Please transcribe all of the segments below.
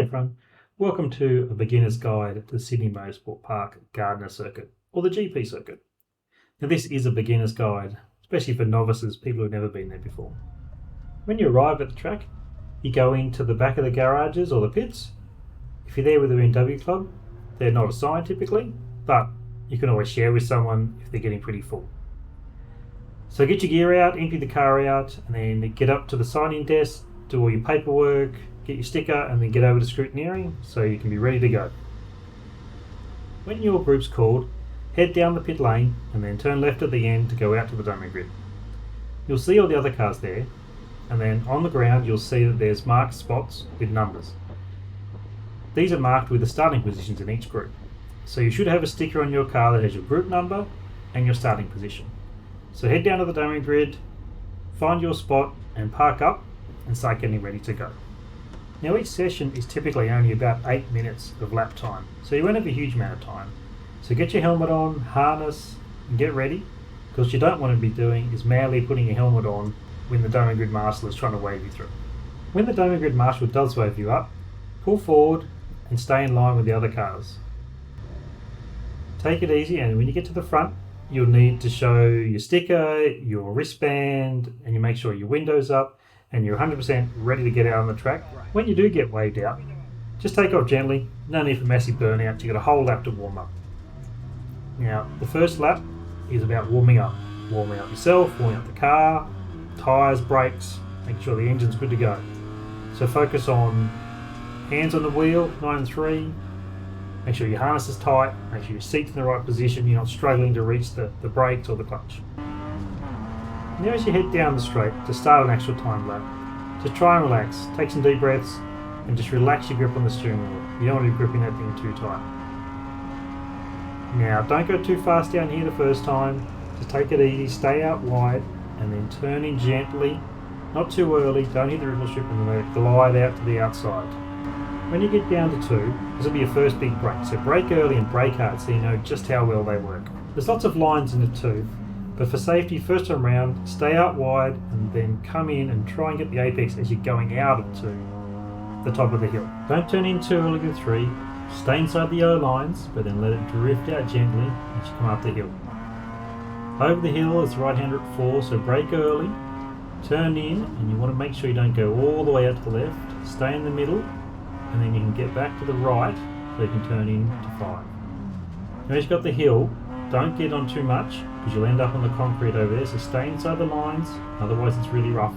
everyone, welcome to a beginner's guide to the Sydney Motorsport Park Gardner circuit, or the GP circuit. Now this is a beginner's guide, especially for novices, people who've never been there before. When you arrive at the track, you go into the back of the garages or the pits. If you're there with the BMW club, they're not assigned typically, but you can always share with someone if they're getting pretty full. So get your gear out, empty the car out, and then get up to the sign-in desk, do all your paperwork, get your sticker, and then get over to scrutineering so you can be ready to go. When your group's called, head down the pit lane and then turn left at the end to go out to the dummy grid. You'll see all the other cars there, and then on the ground you'll see that there's marked spots with numbers. These are marked with the starting positions in each group. So you should have a sticker on your car that has your group number and your starting position. So head down to the dummy grid, find your spot and park up and start getting ready to go. Now each session is typically only about 8 minutes of lap time, so you won't have a huge amount of time. So get your helmet on, harness, and get ready, because what you don't want to be doing is madly putting your helmet on when the dummy grid marshal is trying to wave you through. When the dummy grid marshal does wave you up, pull forward and stay in line with the other cars. Take it easy, and when you get to the front, you'll need to show your sticker, your wristband, and you make sure your window's up and you're 100% ready to get out on the track. When you do get waved out, just take off gently. No need for massive burnout. You've got a whole lap to warm up. Now, the first lap is about warming up. Warming up yourself, warming up the car, tyres, brakes, making sure the engine's good to go. So focus on hands on the wheel, 9 and 3. Make sure your harness is tight, make sure your seat's in the right position, you're not struggling to reach the brakes or the clutch. Now as you head down the straight to start an actual time lap, just try and relax, take some deep breaths and just relax your grip on the steering wheel. You don't want to be gripping that thing too tight. Now don't go too fast down here the first time, just take it easy, stay out wide and then turn in gently, not too early, don't hit the ripple strip and then glide out to the outside. When you get down to 2, this will be your first big brake, so brake early and brake hard so you know just how well they work. There's lots of lines in the 2, but for safety first time round, stay out wide and then come in and try and get the apex as you're going out of 2, the top of the hill. Don't turn in too early with 3, stay inside the yellow lines, but then let it drift out gently as you come up the hill. Over the hill is right-hander at 4, so brake early, turn in, and you want to make sure you don't go all the way out to the left, stay in the middle, and then you can get back to the right so you can turn in to 5. Now as you've got the hill, don't get on too much because you'll end up on the concrete over there, so stay inside the lines, otherwise it's really rough.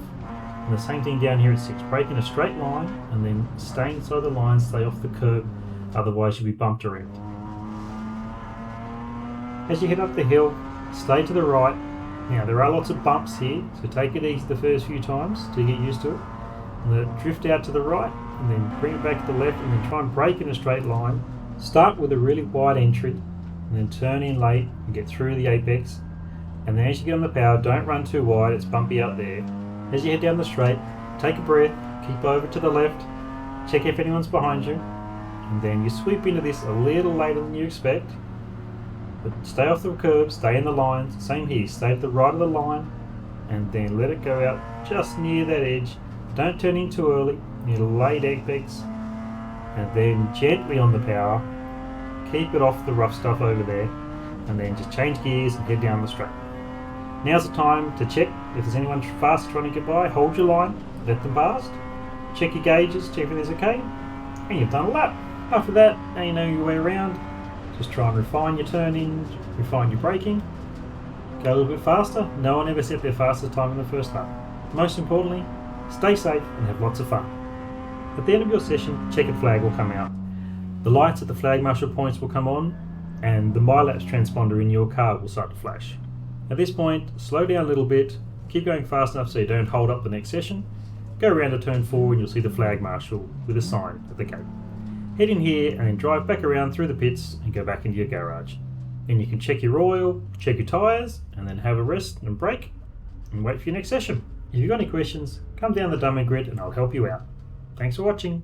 And the same thing down here at 6, break in a straight line and then stay inside the lines, stay off the curb, otherwise you'll be bumped around. As you head up the hill, stay to the right. Now there are lots of bumps here, so take it easy the first few times to get used to it. And let it drift out to the right and then bring it back to the left and then try and brake in a straight line. Start with a really wide entry and then turn in late and get through the apex. And then as you get on the power, don't run too wide, it's bumpy up there. As you head down the straight, take a breath, keep over to the left, check if anyone's behind you, and then you sweep into this a little later than you expect. But stay off the curb, stay in the lines, same here, stay to the right of the line and then let it go out just near that edge. Don't turn in too early, near the late apex, and then gently on the power, keep it off the rough stuff over there, and then just change gears and head down the straight. Now's the time to check if there's anyone fast trying to get by, hold your line, let them past, check your gauges, check everything's okay, and you've done a lap. After that, now you know your way around, just try and refine your turning, refine your braking, go a little bit faster. No one ever set their fastest time in the first lap. Most importantly, stay safe and have lots of fun. At the end of your session, checkered flag will come out. The lights at the flag marshal points will come on and the mileage transponder in your car will start to flash. At this point, slow down a little bit, keep going fast enough so you don't hold up the next session. Go around to turn 4 and you'll see the flag marshal with a sign at the gate. Head in here and then drive back around through the pits and go back into your garage. Then you can check your oil, check your tyres, and then have a rest and break and wait for your next session. If you've got any questions, come down the dummy grid and I'll help you out. Thanks for watching.